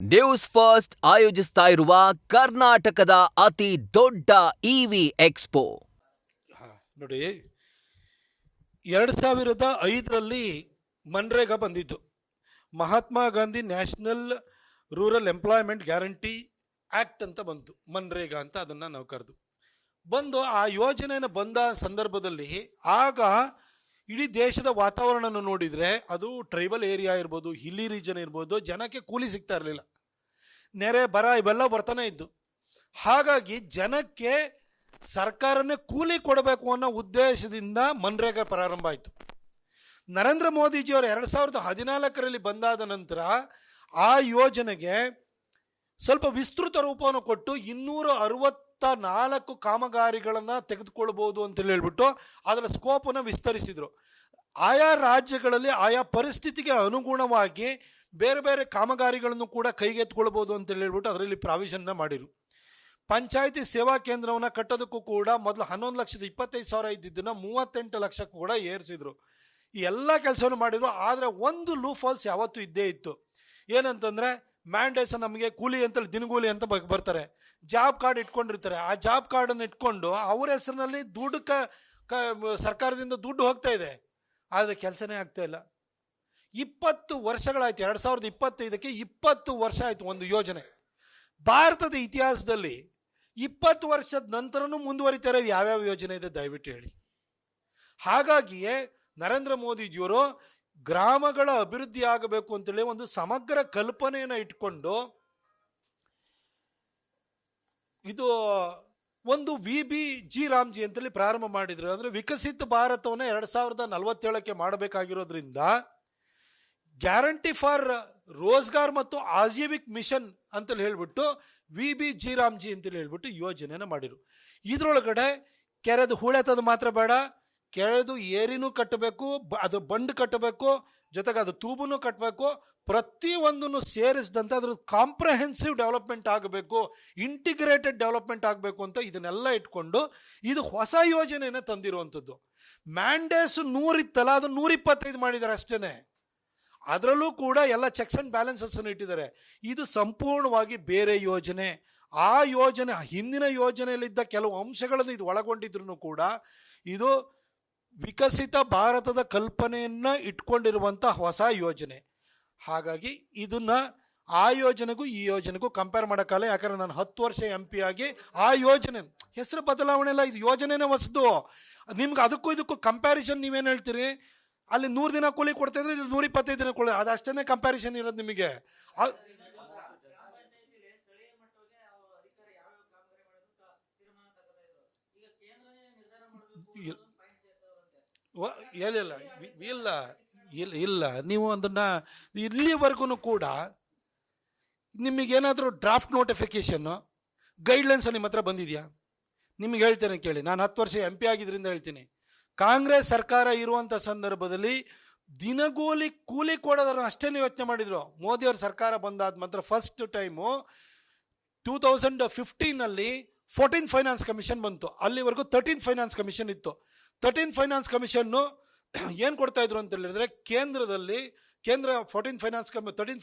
News first ಆಯೋಜಿಸ್ತಾ ಇರುವ ಕರ್ನಾಟಕದ ಅತಿ ದೊಡ್ಡ ಇವಿ ಎಕ್ಸ್ಪೋ. ನೋಡಿ, 2005ರಲ್ಲಿ ಮನ್ರೇಗಾ ಬಂದಿದ್ದು, Mahatma Gandhi national rural employment guarantee act ಅಂತ ಬಂತು. ಮನ್ರೇಗಾ ಅಂತ ಅದನ್ನು ನಾವು ಕರೆದು ಬಂದು ಆ ಯೋಜನೆಯನ್ನು ಬಂದ ಸಂದರ್ಭದಲ್ಲಿ ಆಗ ಇಡೀ ದೇಶದ ವಾತಾವರಣನ ನೋಡಿದರೆ ಅದು ಟ್ರೈಬಲ್ ಏರಿಯಾ ಇರ್ಬೋದು, ಹಿಲ್ಲಿ ರೀಜನ್ ಇರ್ಬೋದು, ಜನಕ್ಕೆ ಕೂಲಿ ಸಿಗ್ತಾ ಇರಲಿಲ್ಲ. ನೆರೆ ಬರ ಇವೆಲ್ಲ ಬರ್ತಾನೆ ಇದ್ದು. ಹಾಗಾಗಿ ಜನಕ್ಕೆ ಸರ್ಕಾರನೇ ಕೂಲಿ ಕೊಡಬೇಕು ಅನ್ನೋ ಉದ್ದೇಶದಿಂದ ಮನ್ರೇಗಾ ಪ್ರಾರಂಭ ಆಯಿತು. ನರೇಂದ್ರ ಮೋದಿಜಿಯವರು 2014ರಲ್ಲಿ ಬಂದಾದ ನಂತರ ಆ ಯೋಜನೆಗೆ ಸ್ವಲ್ಪ ವಿಸ್ತೃತ ರೂಪವನ್ನು ಕೊಟ್ಟು 264 ಕಾಮಗಾರಿಗಳನ್ನು ತೆಗೆದುಕೊಳ್ಬೋದು ಅಂತೇಳಿ ಹೇಳ್ಬಿಟ್ಟು ಅದರ ಸ್ಕೋಪನ್ನು ವಿಸ್ತರಿಸಿದರು. ಆಯಾ ರಾಜ್ಯಗಳಲ್ಲಿ ಆಯಾ ಪರಿಸ್ಥಿತಿಗೆ ಅನುಗುಣವಾಗಿ ಬೇರೆ ಬೇರೆ ಕಾಮಗಾರಿಗಳನ್ನು ಕೂಡ ಕೈಗೆತ್ತಿಕೊಳ್ಬೋದು ಅಂತೇಳಿ ಹೇಳ್ಬಿಟ್ಟು ಅದರಲ್ಲಿ ಪ್ರಾವಿಷನ್ನ ಮಾಡಿರು. ಪಂಚಾಯಿತಿ ಸೇವಾ ಕೇಂದ್ರವನ್ನು ಕಟ್ಟೋದಕ್ಕೂ ಕೂಡ ಮೊದಲು 11,25,000 ಇದ್ದಿದ್ದನ್ನು 38 ಲಕ್ಷಕ್ಕೂ ಕೂಡ ಏರಿಸಿದ್ರು. ಈ ಎಲ್ಲ ಕೆಲಸವನ್ನು ಮಾಡಿದ್ರು. ಆದರೆ ಒಂದು ಲೂಪ್ ಹೋಲ್ಸ್ ಯಾವತ್ತೂ ಇದ್ದೇ ಇತ್ತು. ಏನಂತಂದರೆ, ಮ್ಯಾಂಡೇಸ್ ನಮಗೆ ಕೂಲಿ ಅಂತೇಳಿ ದಿನಗೂಲಿ ಅಂತ ಬರ್ತಾರೆ, ಜಾಬ್ ಕಾರ್ಡ್ ಇಟ್ಕೊಂಡಿರ್ತಾರೆ. ಆ ಜಾಬ್ ಕಾರ್ಡನ್ನು ಇಟ್ಕೊಂಡು ಅವ್ರ ಹೆಸರಿನಲ್ಲಿ ದುಡ್ಡು ಸರ್ಕಾರದಿಂದ ದುಡ್ಡು ಹೋಗ್ತಾ ಇದೆ, ಆದರೆ ಕೆಲಸನೇ ಆಗ್ತಾ ಇಲ್ಲ. 20 ವರ್ಷಗಳಾಯಿತು. 2025ಕ್ಕೆ 20 ವರ್ಷ ಆಯಿತು ಒಂದು ಯೋಜನೆ. ಭಾರತದ ಇತಿಹಾಸದಲ್ಲಿ 20 ವರ್ಷದ ನಂತರನೂ ಮುಂದುವರಿತಾರೆ ಯಾವ್ಯಾವ ಯೋಜನೆ ಇದೆ ದಯವಿಟ್ಟು ಹೇಳಿ. ಹಾಗಾಗಿಯೇ ನರೇಂದ್ರ ಮೋದಿಜಿಯವರು ಗ್ರಾಮಗಳ ಅಭಿವೃದ್ಧಿ ಆಗಬೇಕು ಅಂತೇಳಿ ಒಂದು ಸಮಗ್ರ ಕಲ್ಪನೆಯನ್ನು ಇಟ್ಕೊಂಡು ಇದು ಒಂದು VBG ರಾಮ್ಜಿ ಅಂತೇಳಿ ಪ್ರಾರಂಭ ಮಾಡಿದ್ರು. ಅಂದರೆ ವಿಕಸಿತ ಭಾರತವನ್ನು 2047ಕ್ಕೆ ಮಾಡಬೇಕಾಗಿರೋದ್ರಿಂದ ಗ್ಯಾರಂಟಿ ಫಾರ್ ರೋಜ್ಗಾರ್ ಮತ್ತು ಆಜೀವಿಕ್ ಮಿಷನ್ ಅಂತೇಳಿ ಹೇಳ್ಬಿಟ್ಟು VBG ರಾಮ್ಜಿ ಅಂತೇಳಿ ಹೇಳ್ಬಿಟ್ಟು ಯೋಜನೆಯನ್ನು ಮಾಡಿರು. ಇದರೊಳಗಡೆ ಕೆರೆದು ಹೂಳೆತ್ತದು ಮಾತ್ರ ಬೇಡ, ಕೆರೆದು ಏರಿನೂ ಕಟ್ಟಬೇಕು, ಅದು ಬಂಡ್ ಕಟ್ಟಬೇಕು, ಜೊತೆಗೆ ಅದು ತೂಬನ್ನು ಕಟ್ಟಬೇಕು, ಪ್ರತಿಯೊಂದನ್ನು ಸೇರಿಸಿದಂತೆ ಅದ್ರ ಕಾಂಪ್ರಹೆನ್ಸಿವ್ ಡೆವಲಪ್ಮೆಂಟ್ ಆಗಬೇಕು, ಇಂಟಿಗ್ರೇಟೆಡ್ ಡೆವಲಪ್ಮೆಂಟ್ ಆಗಬೇಕು ಅಂತ ಇದನ್ನೆಲ್ಲ ಇಟ್ಕೊಂಡು ಇದು ಹೊಸ ಯೋಜನೆಯನ್ನು ತಂದಿರುವಂಥದ್ದು. ಮ್ಯಾಂಡೇಸ್ 100 ಇತ್ತಲ್ಲ, ಅದು 125 ಮಾಡಿದ್ದಾರೆ ಅಷ್ಟೇ. ಅದರಲ್ಲೂ ಕೂಡ ಎಲ್ಲ ಚೆಕ್ಸ್ ಆ್ಯಂಡ್ ಬ್ಯಾಲೆನ್ಸಸ್ಸನ್ನು ಇಟ್ಟಿದ್ದಾರೆ. ಇದು ಸಂಪೂರ್ಣವಾಗಿ ಬೇರೆ ಯೋಜನೆ. ಆ ಯೋಜನೆ ಹಿಂದಿನ ಯೋಜನೆಯಲ್ಲಿದ್ದ ಕೆಲವು ಅಂಶಗಳನ್ನು ಇದು ಒಳಗೊಂಡಿದ್ರು ಕೂಡ ಇದು ವಿಕಸಿತ ಭಾರತದ ಕಲ್ಪನೆಯನ್ನು ಇಟ್ಕೊಂಡಿರುವಂಥ ಹೊಸ ಯೋಜನೆ. ಹಾಗಾಗಿ ಇದನ್ನು ಆ ಯೋಜನೆಗೂ ಈ ಯೋಜನೆಗೂ ಕಂಪೇರ್ ಮಾಡೋಕ್ಕಲ್ಲ. ಯಾಕಂದರೆ ನಾನು 10 ವರ್ಷ MP ಆಗಿ ಆ ಯೋಜನೆ ಹೆಸರು ಬದಲಾವಣೆ ಇಲ್ಲ, ಇದು ಯೋಜನೆನೇ ಹೊಸದು. ನಿಮ್ಗೆ ಅದಕ್ಕೂ ಇದಕ್ಕೂ ಕಂಪ್ಯಾರಿಸನ್ ನೀವೇನು ಹೇಳ್ತೀರಿ? ಅಲ್ಲಿ 100 ದಿನ ಕೂಲಿ ಕೊಡ್ತಾ ಇದ್ರೆ, ಇಲ್ಲಿ 125 ದಿನ ಕೂಲಿ, ಅದು ಅಷ್ಟೇ ಕಂಪ್ಯಾರಿಸನ್ ಇರೋದು ನಿಮಗೆ. ಇಲ್ಲ ನೀವು ಅದನ್ನು ಇಲ್ಲಿವರೆಗೂ ಕೂಡ ನಿಮಗೇನಾದರೂ ಡ್ರಾಫ್ಟ್ ನೋಟಿಫಿಕೇಶನ್ನು ಗೈಡ್ಲೈನ್ಸ್ ನಿಮ್ಮ ಹತ್ರ ಬಂದಿದೆಯಾ? ನಿಮಗೆ ಹೇಳ್ತೇನೆ ಕೇಳಿ. ನಾನು 10 ವರ್ಷ MP ಆಗಿದ್ದರಿಂದ ಹೇಳ್ತೀನಿ. ಕಾಂಗ್ರೆಸ್ ಸರ್ಕಾರ ಇರುವಂಥ ಸಂದರ್ಭದಲ್ಲಿ ದಿನಗೂಲಿ ಕೂಲಿ ಕೊಡೋದನ್ನು ಅಷ್ಟೇ ಯೋಚನೆ ಮಾಡಿದರು. ಮೋದಿಯವ್ರ ಸರ್ಕಾರ ಬಂದಾದ ನಂತರ ಫಸ್ಟ್ ಟೈಮು 2015ನಲ್ಲಿ 14th ಫೈನಾನ್ಸ್ ಕಮಿಷನ್ ಬಂತು. ಅಲ್ಲಿವರೆಗೂ 13th ಫೈನಾನ್ಸ್ ಕಮಿಷನ್ ಇತ್ತು. 13th ಫೈನಾನ್ಸ್ ಕಮಿಷನ್ನು ಏನು ಕೊಡ್ತಾ ಇದ್ರು ಅಂತ ಹೇಳಿದ್ರೆ, ಕೇಂದ್ರ 13th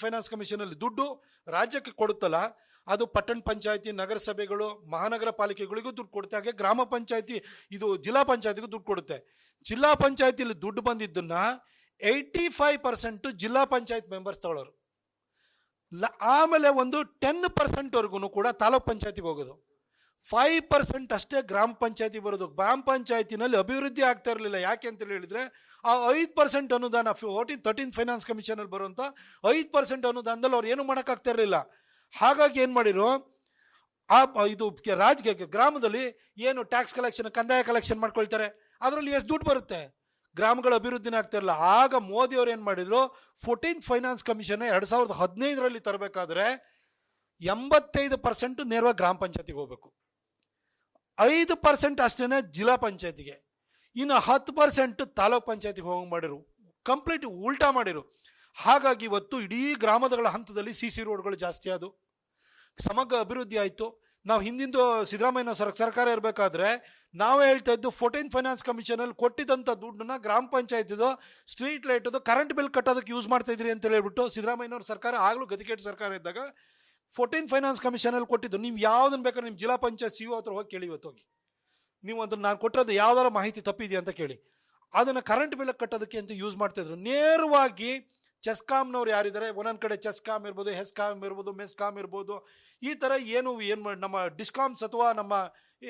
ಫೈನಾನ್ಸ್ ಕಮಿಷನಲ್ಲಿ ದುಡ್ಡು ರಾಜ್ಯಕ್ಕೆ ಕೊಡುತ್ತಲ್ಲ, ಅದು ಪಟ್ಟಣ ಪಂಚಾಯತಿ, ನಗರಸಭೆಗಳು, ಮಹಾನಗರ ಪಾಲಿಕೆಗಳಿಗೂ ದುಡ್ಡು ಕೊಡುತ್ತೆ. ಹಾಗೆ ಗ್ರಾಮ ಪಂಚಾಯತಿ, ಇದು ಜಿಲ್ಲಾ ಪಂಚಾಯತಿಗೂ ದುಡ್ಡು ಕೊಡುತ್ತೆ. ಜಿಲ್ಲಾ ಪಂಚಾಯತಿಲಿ ದುಡ್ಡು ಬಂದಿದ್ದನ್ನು 85% ಜಿಲ್ಲಾ ಪಂಚಾಯತ್ ಮೆಂಬರ್ಸ್ ತಗೊಳ್ಳೋರು. ಆಮೇಲೆ ಒಂದು 10%ವರೆಗೂ ಕೂಡ ತಾಲೂಕ್ ಪಂಚಾಯತಿಗೆ ಹೋಗೋದು. 5% ಅಷ್ಟೇ ಗ್ರಾಮ ಪಂಚಾಯತಿ ಬರೋದು. ಗ್ರಾಮ ಪಂಚಾಯತಿನಲ್ಲಿ ಅಭಿವೃದ್ಧಿ ಆಗ್ತಾ ಇರಲಿಲ್ಲ. ಯಾಕೆ ಅಂತ ಹೇಳಿದ್ರೆ, ಆ 5% ಅನುದಾನ 13th ಫೈನಾನ್ಸ್ ಕಮಿಷನಲ್ಲಿ ಬರುವಂಥ 5% ಅನುದಾನದಲ್ಲಿ ಅವ್ರು ಏನು ಮಾಡೋಕ್ಕಾಗ್ತಾ ಇರಲಿಲ್ಲ. ಹಾಗಾಗಿ ಏನು ಮಾಡಿರು, ಇದು ಗ್ರಾಮದಲ್ಲಿ ಏನು ಟ್ಯಾಕ್ಸ್ ಕಲೆಕ್ಷನ್, ಕಂದಾಯ ಕಲೆಕ್ಷನ್ ಮಾಡ್ಕೊಳ್ತಾರೆ, ಅದರಲ್ಲಿ ಎಷ್ಟು ದುಡ್ಡು ಬರುತ್ತೆ, ಗ್ರಾಮಗಳ ಅಭಿವೃದ್ಧಿನೇ ಆಗ್ತಾ ಇರಲಿಲ್ಲ. ಆಗ ಮೋದಿಯವರು ಏನು ಮಾಡಿದರು, 14th ಫೈನಾನ್ಸ್ ಕಮಿಷನ್ 2015ರಲ್ಲಿ ತರಬೇಕಾದ್ರೆ 85% ನೇರವಾಗಿ ಗ್ರಾಮ ಪಂಚಾಯತಿಗೆ ಹೋಗಬೇಕು, 5% ಅಷ್ಟೇ ಜಿಲ್ಲಾ ಪಂಚಾಯತಿಗೆ, ಇನ್ನು 10% ತಾಲೂಕ್ ಪಂಚಾಯತಿಗೆ ಹೋಗಿ ಮಾಡಿರು. ಕಂಪ್ಲೀಟ್ ಉಲ್ಟಾ ಮಾಡಿರು. ಹಾಗಾಗಿ ಇವತ್ತು ಇಡೀ ಗ್ರಾಮಗಳ ಹಂತದಲ್ಲಿ CC ರೋಡ್ಗಳು ಜಾಸ್ತಿ ಆದವು, ಸಮಗ್ರ ಅಭಿವೃದ್ಧಿ ಆಯಿತು. ನಾವು ಹಿಂದಿಂದು ಸಿದ್ದರಾಮಯ್ಯ ಸರ್ಕಾರ ಇರಬೇಕಾದ್ರೆ ನಾವೇ ಹೇಳ್ತಾ ಇದ್ದು 14th ಫೈನಾನ್ಸ್ ಕಮಿಷನಲ್ಲಿ ಕೊಟ್ಟಿದ್ದಂಥ ದುಡ್ಡನ್ನ ಗ್ರಾಮ ಪಂಚಾಯತಿದು ಸ್ಟ್ರೀಟ್ ಲೈಟದು ಕರೆಂಟ್ ಬಿಲ್ ಕಟ್ಟೋದಕ್ಕೆ ಯೂಸ್ ಮಾಡ್ತಾ ಇದ್ರಿ ಅಂತ ಹೇಳ್ಬಿಟ್ಟು ಸಿದ್ದರಾಮಯ್ಯನವ್ರ ಸರ್ಕಾರ ಆಗಲೂ ಗದಿಗೆಟ್ ಸರ್ಕಾರ ಇದ್ದಾಗ 14th ಫೈನಾನ್ಸ್ ಕಮಿಷನಲ್ಲಿ ಕೊಟ್ಟಿದ್ದು. ನೀವು ಯಾವುದನ್ನು ಬೇಕಾದ್ರೆ ನಿಮ್ಮ ಜಿಲ್ಲಾ ಪಂಚಾಯತ್ ಸಿ ಹತ್ರ ಹೋಗಿ ಕೇಳಿ, ಇವತ್ತು ಹೋಗಿ ನೀವು ಅದನ್ನು ನಾನು ಕೊಟ್ಟಿರೋದು ಯಾವ್ದಾರ ಮಾಹಿತಿ ತಪ್ಪಿದೆಯಾ ಅಂತ ಕೇಳಿ. ಅದನ್ನು ಕರೆಂಟ್ ಬಿಲ್ ಕಟ್ಟೋದಕ್ಕೆ ಅಂತ ಯೂಸ್ ಮಾಡ್ತಾಯಿದ್ರು. ನೇರವಾಗಿ ಚೆಸ್ಕಾಮ್ನವ್ರು ಯಾರಿದ್ದಾರೆ, ಒಂದೊಂದು ಕಡೆ ಚೆಸ್ಕಾಮ್ ಇರ್ಬೋದು, ಹೆಸ್ಕಾಮ್ ಇರ್ಬೋದು, ಮೆಸ್ಕಾಮ್ ಇರ್ಬೋದು, ಈ ಥರ ಏನು ನಮ್ಮ ಡಿಸ್ಕಾಮ್ಸ್ ಅಥವಾ ನಮ್ಮ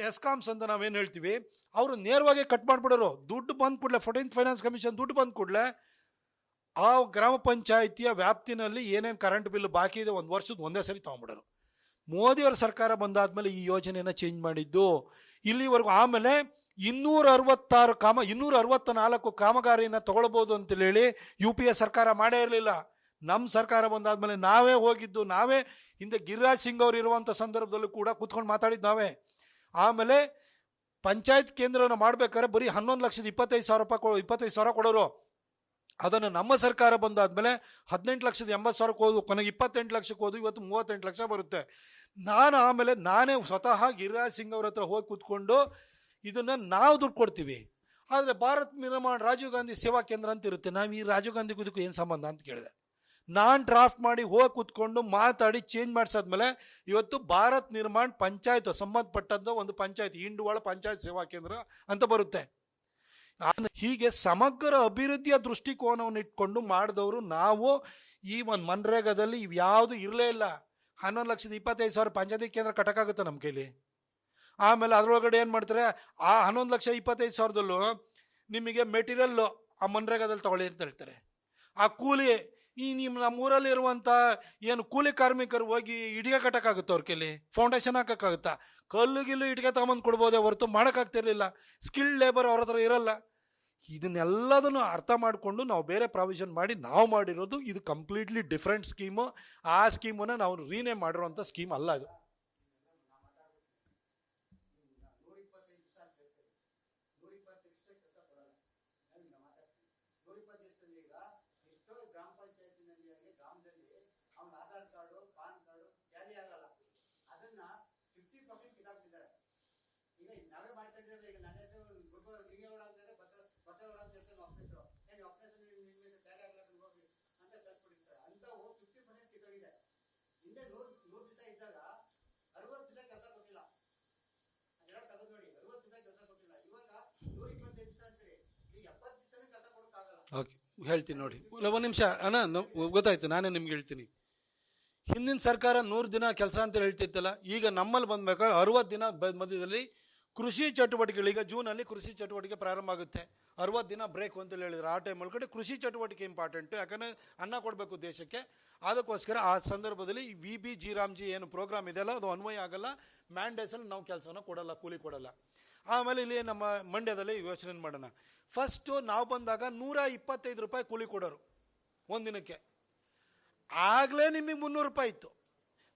ಹೆಸ್ಕಾಮ್ಸ್ ಅಂತ ನಾವೇನು ಹೇಳ್ತೀವಿ, ಅವರು ನೇರವಾಗಿ ಕಟ್ ಮಾಡಿಬಿಡೋರು. ದುಡ್ಡು ಬಂದ ಕೂಡಲೇ 14th ಫೈನಾನ್ಸ್ ಕಮಿಷನ್ ದುಡ್ಡು ಬಂದ ಕೂಡಲೇ ಆ ಗ್ರಾಮ ಪಂಚಾಯಿತಿಯ ವ್ಯಾಪ್ತಿನಲ್ಲಿ ಏನೇನು ಕರೆಂಟ್ ಬಿಲ್ ಬಾಕಿ ಇದೆ ಒಂದು ವರ್ಷದ ಒಂದೇ ಸರಿ ತೊಗೊಂಬಿಡೋರು. ಮೋದಿಯವರ ಸರ್ಕಾರ ಬಂದಾದಮೇಲೆ ಈ ಯೋಜನೆಯನ್ನು ಚೇಂಜ್ ಮಾಡಿದ್ದು ಇಲ್ಲಿವರೆಗೂ. ಆಮೇಲೆ 264 ಕಾಮಗಾರಿನ ತಗೊಳ್ಬೋದು ಅಂತೇಳಿ UPA ಸರ್ಕಾರ ಮಾಡೇ ಇರಲಿಲ್ಲ. ನಮ್ಮ ಸರ್ಕಾರ ಬಂದಾದ್ಮೇಲೆ ನಾವೇ ಹೋಗಿದ್ದು, ನಾವೇ ಹಿಂದೆ ಗಿರಿರಾಜ್ ಸಿಂಗ್ ಅವರು ಇರುವಂಥ ಸಂದರ್ಭದಲ್ಲೂ ಕೂಡ ಕೂತ್ಕೊಂಡು ಮಾತಾಡಿದ್ದು ನಾವೇ. ಆಮೇಲೆ ಪಂಚಾಯತ್ ಕೇಂದ್ರವನ್ನು ಮಾಡಬೇಕಾದ್ರೆ ಬರೀ 11,25,000 ಕೊಡೋರು. ಅದನ್ನು ನಮ್ಮ ಸರ್ಕಾರ ಬಂದಾದ್ಮೇಲೆ 18,80,000 ಹೋದು, ಕೊನೆಗೆ 28 ಲಕ್ಷಕ್ಕೆ ಹೋದು, ಇವತ್ತು 38 ಲಕ್ಷ ಬರುತ್ತೆ. ಆಮೇಲೆ ನಾನೇ ಸ್ವತಃ ಗಿರಿರಾಜ್ ಸಿಂಗ್ ಅವ್ರ ಹತ್ರ ಹೋಗಿ ಕೂತ್ಕೊಂಡು ಇದನ್ನು ನಾವು ದುಡ್ಡು ಕೊಡ್ತೀವಿ. ಆದರೆ ಭಾರತ್ ನಿರ್ಮಾಣ ರಾಜೀವ್ ಗಾಂಧಿ ಸೇವಾ ಕೇಂದ್ರ ಅಂತ ಇರುತ್ತೆ, ನಾವು ಈ ರಾಜೀವ್ ಗಾಂಧಿ ಇದಕ್ಕೂ ಏನು ಸಂಬಂಧ ಅಂತ ಕೇಳಿದೆ. ನಾನು ಡ್ರಾಫ್ಟ್ ಮಾಡಿ ಹೋಗಿ ಕೂತ್ಕೊಂಡು ಮಾತಾಡಿ ಚೇಂಜ್ ಮಾಡಿಸಾದ್ಮೇಲೆ ಇವತ್ತು ಭಾರತ್ ನಿರ್ಮಾಣ ಪಂಚಾಯತ್ ಸಂಬಂಧಪಟ್ಟದ್ದು ಒಂದು ಪಂಚಾಯತ್, ಇಂಡುವಾಳ ಪಂಚಾಯತ್ ಸೇವಾ ಕೇಂದ್ರ ಅಂತ ಬರುತ್ತೆ. ಹೀಗೆ ಸಮಗ್ರ ಅಭಿವೃದ್ಧಿಯ ದೃಷ್ಟಿಕೋನವನ್ನು ಇಟ್ಕೊಂಡು ಮಾಡಿದವರು ನಾವು. ಈ ಒಂದು ಮನ್ರೇಗಾದಲ್ಲಿ ಇವ್ಯಾವುದು ಇರಲೇ ಇಲ್ಲ. 11,25,000 ಪಂಚಾಯತಿ ಕೇಂದ್ರ ಕಟ್ಟಕ್ಕಾಗುತ್ತೆ ನಮ್ಮ ಕೈಲಿ. ಆಮೇಲೆ ಅದರೊಳಗಡೆ ಏನು ಮಾಡ್ತಾರೆ, ಆ 11,25,000ದಲ್ಲೂ ನಿಮಗೆ ಮೆಟೀರಿಯಲ್ಲು ಆ ಮನ್ರೇಗಾದಲ್ಲಿ ತಗೊಳ್ಳಿ ಅಂತ ಹೇಳ್ತಾರೆ. ಆ ಕೂಲಿ ನಮ್ಮೂರಲ್ಲಿ ಇರುವಂಥ ಏನು ಕೂಲಿ ಕಾರ್ಮಿಕರು ಹೋಗಿ ಇಟ್ಟಿಗೆ ಕಟ್ಟಕ್ಕಾಗುತ್ತೆ, ಅವ್ರ ಕೈಲಿ ಫೌಂಡೇಶನ್ ಹಾಕೋಕ್ಕಾಗುತ್ತಾ? ಕಲ್ಲು ಗಿಲ್ಲು ಇಟ್ಟಿಗೆ ತಗೊಂಬಂದು ಕೊಡ್ಬೋದೇ ಹೊರತು ಮಾಡೋಕ್ಕಾಗ್ತಿರ್ಲಿಲ್ಲ. ಸ್ಕಿಲ್ಡ್ ಲೇಬರ್ ಅವ್ರ ಹತ್ರ ಇರಲ್ಲ. ಇದನ್ನೆಲ್ಲದನ್ನು ಅರ್ಥ ಮಾಡಿಕೊಂಡು ನಾವು ಬೇರೆ ಪ್ರಾವಿಷನ್ ಮಾಡಿ ನಾವು ಮಾಡಿರೋದು. ಇದು ಕಂಪ್ಲೀಟ್ಲಿ ಡಿಫ್ರೆಂಟ್ ಸ್ಕೀಮು. ಆ ಸ್ಕೀಮನ್ನು ನಾವು ರೀನೇಮ್ ಮಾಡಿರೋಂಥ ಸ್ಕೀಮ್ ಅಲ್ಲ ಇದು. ಓಕೆ, ಹೇಳ್ತೀನಿ ನೋಡಿ. ಒಂದು ನಿಮಿಷ ಅಣ್ಣ, ಗೊತ್ತಾಯ್ತು, ನಾನೇ ನಿಮ್ಗೆ ಹೇಳ್ತೀನಿ. ಹಿಂದಿನ ಸರ್ಕಾರ 100 ದಿನ ಕೆಲಸ ಅಂತ ಹೇಳ್ತಿತ್ತಲ್ಲ, ಈಗ ನಮ್ಮಲ್ಲಿ ಬಂದ್ಬೇಕಾದ್ರೆ 60 ದಿನ ಮಧ್ಯದಲ್ಲಿ ಕೃಷಿ ಚಟುವಟಿಕೆಗಳು. ಈಗ ಜೂನಲ್ಲಿ ಕೃಷಿ ಚಟುವಟಿಕೆ ಪ್ರಾರಂಭ ಆಗುತ್ತೆ, 60 ದಿನ ಬ್ರೇಕ್ ಅಂತ ಹೇಳಿದ್ರು. ಆ ಟೈಮ್ ಒಳಗಡೆ ಕೃಷಿ ಚಟುವಟಿಕೆ ಇಂಪಾರ್ಟೆಂಟು, ಯಾಕಂದರೆ ಅನ್ನ ಕೊಡಬೇಕು ದೇಶಕ್ಕೆ. ಅದಕ್ಕೋಸ್ಕರ ಆ ಸಂದರ್ಭದಲ್ಲಿ VBG ರಾಮ್ಜಿ ಏನು ಪ್ರೋಗ್ರಾಮ್ ಇದೆಯಲ್ಲ ಅದು ಅನ್ವಯ ಆಗಲ್ಲ. ಮ್ಯಾಂಡೇಸಲ್ಲಿ ನಾವು ಕೆಲಸನ ಕೊಡಲ್ಲ, ಕೂಲಿ ಕೊಡಲ್ಲ. ಆಮೇಲೆ ಇಲ್ಲಿ ನಮ್ಮ ಮಂಡ್ಯದಲ್ಲಿ ಯೋಚನೆ ಮಾಡೋಣ. ಫಸ್ಟು ನಾವು ಬಂದಾಗ 125 ರೂಪಾಯಿ ಕೂಲಿ ಕೊಡೋರು ಒಂದಿನಕ್ಕೆ. ಆಗಲೇ ನಿಮಗೆ 300 ರೂಪಾಯಿ ಇತ್ತು.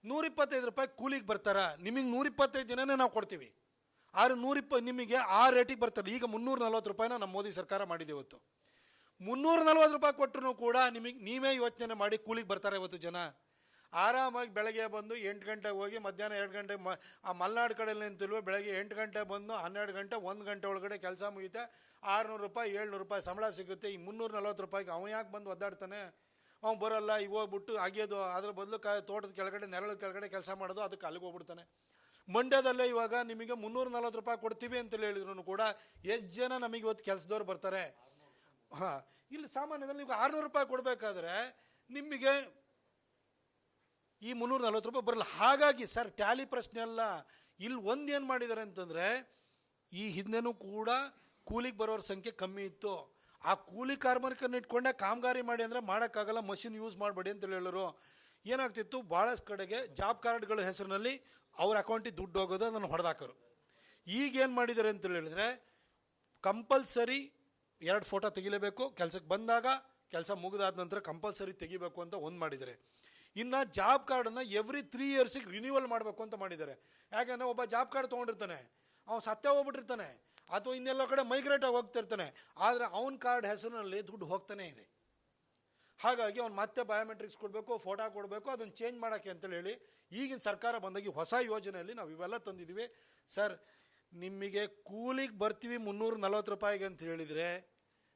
125 ರೂಪಾಯಿ ಕೂಲಿಗೆ ಬರ್ತಾರ, ನಿಮಗೆ 125 ದಿನನೇ ನಾವು ಕೊಡ್ತೀವಿ. ಆದ್ರೆ 120 ನಿಮಗೆ ಆ ರೇಟಿಗೆ ಬರ್ತಾರೆ. ಈಗ 340 ರೂಪಾಯಿನ ನಮ್ಮ ಮೋದಿ ಸರ್ಕಾರ ಮಾಡಿದೆ. ಇವತ್ತು 340 ರೂಪಾಯಿ ಕೊಟ್ಟರು ಕೂಡ ನೀವೇ ಯೋಚನೆ ಮಾಡಿ ಕೂಲಿಗೆ ಬರ್ತಾರೆ. ಇವತ್ತು ಜನ ಆರಾಮಾಗಿ ಬೆಳಗ್ಗೆ ಬಂದು 8 ಗಂಟೆಗೆ ಹೋಗಿ ಮಧ್ಯಾಹ್ನ 2 ಗಂಟೆಗೆ ಆ ಮಲೆನಾಡು ಕಡೆಯಲ್ಲಿ ನಿಂತಿಲ್ವ, ಬೆಳಗ್ಗೆ 8 ಗಂಟೆ ಬಂದು 12 ಗಂಟೆ 1 ಗಂಟೆ ಒಳಗಡೆ ಕೆಲಸ ಮುಗಿತೆ. 600 ರೂಪಾಯಿ 700 ರೂಪಾಯಿ ಸಂಬಳ ಸಿಗುತ್ತೆ. ಈ 340 ರೂಪಾಯಿಗೆ ಅವನು ಯಾಕೆ ಬಂದು ಒದ್ದಾಡ್ತಾನೆ? ಅವ್ನು ಬರೋಲ್ಲ, ಈಗ ಹೋಗ್ಬಿಟ್ಟು ಆಗ್ಯೋದು ಅದ್ರ ಬದಲು ತೋಟದ ಕೆಳಗಡೆ ನೆರಳು ಕೆಳಗಡೆ ಕೆಲಸ ಮಾಡೋದು, ಅದಕ್ಕೆ ಅಲ್ಲಿಗೆ ಹೋಗ್ಬಿಡ್ತಾನೆ. ಮಂಡ್ಯದಲ್ಲೇ ಇವಾಗ ನಿಮಗೆ 340 ರೂಪಾಯಿ ಕೊಡ್ತೀವಿ ಅಂತೇಳಿ ಹೇಳಿದ್ರು ಕೂಡ ಎಷ್ಟು ಜನ ನಮಗೆ ಇವತ್ತು ಕೆಲಸದವ್ರು ಬರ್ತಾರೆ? ಹಾಂ, ಇಲ್ಲಿ ಸಾಮಾನ್ಯದಲ್ಲಿ ಈಗ 600 ರೂಪಾಯಿ ಕೊಡಬೇಕಾದ್ರೆ ನಿಮಗೆ ಈ 340 ರೂಪಾಯಿ ಬರಲ್ಲ. ಹಾಗಾಗಿ ಸರ್ ಟ್ಯಾಲಿ ಪ್ರಶ್ನೆ ಅಲ್ಲ. ಇಲ್ಲಿ ಒಂದೇನು ಮಾಡಿದ್ದಾರೆ ಅಂತಂದರೆ, ಈ ಹಿಂದೆನೂ ಕೂಡ ಕೂಲಿಗೆ ಬರೋರ ಸಂಖ್ಯೆ ಕಮ್ಮಿ ಇತ್ತು. ಆ ಕೂಲಿ ಕಾರ್ಮಿಕರನ್ನ ಇಟ್ಕೊಂಡೆ ಕಾಮಗಾರಿ ಮಾಡಿ ಅಂದರೆ ಮಾಡೋಕ್ಕಾಗಲ್ಲ, ಮಷಿನ್ ಯೂಸ್ ಮಾಡಬೇಡಿ ಅಂತ ಹೇಳೋರು. ಏನಾಗ್ತಿತ್ತು, ಭಾಳಷ್ಟು ಕಡೆಗೆ ಜಾಬ್ ಕಾರ್ಡ್ಗಳ ಹೆಸರಿನಲ್ಲಿ ಅವ್ರ ಅಕೌಂಟಿಗೆ ದುಡ್ಡು ಹೋಗೋದು, ಅದನ್ನು ಹೊಡೆದಾಕೋರು. ಈಗೇನು ಮಾಡಿದ್ದಾರೆ ಅಂತ ಹೇಳಿದ್ರೆ, ಕಂಪಲ್ಸರಿ 2 ಫೋಟೋ ತೆಗಿಲೇಬೇಕು. ಕೆಲಸಕ್ಕೆ ಬಂದಾಗ, ಕೆಲಸ ಮುಗಿದಾದ ನಂತರ ಕಂಪಲ್ಸರಿ ತೆಗಿಬೇಕು ಅಂತ ಒಂದು ಮಾಡಿದ್ದಾರೆ. ಇನ್ನು ಜಾಬ್ ಕಾರ್ಡನ್ನು ಎವ್ರಿ 3 ಇಯರ್ಸಿಗೆ ರಿನ್ಯೂವಲ್ ಮಾಡಬೇಕು ಅಂತ ಮಾಡಿದ್ದಾರೆ. ಯಾಕೆಂದರೆ ಒಬ್ಬ ಜಾಬ್ ಕಾರ್ಡ್ ತೊಗೊಂಡಿರ್ತಾನೆ, ಅವನು ಸತ್ಯ ಹೋಗ್ಬಿಟ್ಟಿರ್ತಾನೆ ಅಥವಾ ಇನ್ನೆಲ್ಲ ಕಡೆ ಮೈಗ್ರೇಟಾಗಿ ಹೋಗ್ತಿರ್ತಾನೆ, ಆದರೆ ಅವನ ಕಾರ್ಡ್ ಹೆಸರಿನಲ್ಲಿ ದುಡ್ಡು ಹೋಗ್ತಾನೆ ಇದೆ. ಹಾಗಾಗಿ ಅವ್ನು ಮತ್ತೆ ಬಯೋಮೆಟ್ರಿಕ್ಸ್ ಕೊಡಬೇಕು, ಫೋಟೋ ಕೊಡಬೇಕು, ಅದನ್ನು ಚೇಂಜ್ ಮಾಡೋಕ್ಕೆ ಅಂತೇಳಿ ಹೇಳಿ ಈಗಿನ ಸರ್ಕಾರ ಬಂದಾಗಿ ಹೊಸ ಯೋಜನೆಯಲ್ಲಿ ನಾವು ಇವೆಲ್ಲ ತಂದಿದ್ದೀವಿ. ಸರ್, ನಿಮಗೆ ಕೂಲಿಗೆ ಬರ್ತೀವಿ 340 ರೂಪಾಯಿಗೆ ಅಂತ ಹೇಳಿದರೆ,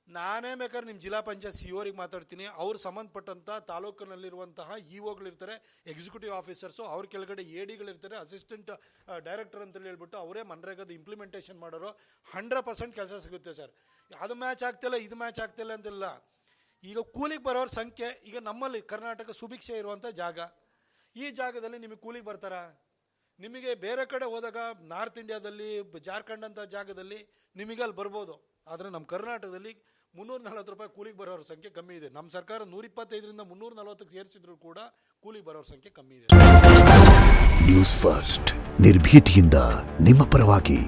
ನಾನೇ ಬೇಕಾದ್ರೆ ನಿಮ್ಮ ಜಿಲ್ಲಾ ಪಂಚಾಯತ್ ಸಿ ಓರಿಗೆ ಮಾತಾಡ್ತೀನಿ. ಅವ್ರು ಸಂಬಂಧಪಟ್ಟಂಥ ತಾಲೂಕಿನಲ್ಲಿರುವಂತಹ ಇ ಒಗಳಿರ್ತಾರೆ, ಎಕ್ಸಿಕ್ಯೂಟಿವ್ ಆಫೀಸರ್ಸು, ಅವ್ರ ಕೆಳಗಡೆ ಎ ಡಿಗಳಿರ್ತಾರೆ, ಅಸಿಸ್ಟೆಂಟ್ ಡೈರೆಕ್ಟರ್ ಅಂತೇಳಿ ಹೇಳ್ಬಿಟ್ಟು ಅವರೇ ಮನ್ರೇಗಾದ ಇಂಪ್ಲಿಮೆಂಟೇಷನ್ ಮಾಡೋರು. 100% ಕೆಲಸ ಸಿಗುತ್ತೆ ಸರ್. ಅದು ಮ್ಯಾಚ್ ಆಗ್ತಿಲ್ಲ, ಇದು ಮ್ಯಾಚ್ ಆಗ್ತಿಲ್ಲ ಅಂತಿಲ್ಲ. ಈಗ ಕೂಲಿಗೆ ಬರೋರ ಸಂಖ್ಯೆ, ಈಗ ನಮ್ಮಲ್ಲಿ ಕರ್ನಾಟಕ ಸುಭಿಕ್ಷೆ ಇರುವಂಥ ಜಾಗ, ಈ ಜಾಗದಲ್ಲಿ ನಿಮಗೆ ಕೂಲಿಗೆ ಬರ್ತಾರಾ? ನಿಮಗೆ ಬೇರೆ ಕಡೆ ಹೋದಾಗ ನಾರ್ತ್ ಇಂಡಿಯಾದಲ್ಲಿ, ಜಾರ್ಖಂಡ್ ಅಂತ ಜಾಗದಲ್ಲಿ ನಿಮಗೆ ಅಲ್ಲಿ ಬರ್ಬೋದು. ಆದರೆ ನಮ್ಮ ಕರ್ನಾಟಕದಲ್ಲಿ 340 ರೂಪಾಯಿ ಕೂಲಿಗೆ ಬರೋರ ಸಂಖ್ಯೆ ಕಮ್ಮಿ ಇದೆ. ನಮ್ಮ ಸರ್ಕಾರ 125ರಿಂದ 340ಕ್ಕೆ ಏರಿಸಿದ್ರು ಕೂಡ ಕೂಲಿಗೆ ಬರೋರ ಸಂಖ್ಯೆ ಕಮ್ಮಿ ಇದೆ. ನ್ಯೂಸ್ ಫಸ್ಟ್, ನಿರ್ಭೀತಿಯಿಂದ ನಿಮ್ಮ ಪರವಾಗಿ.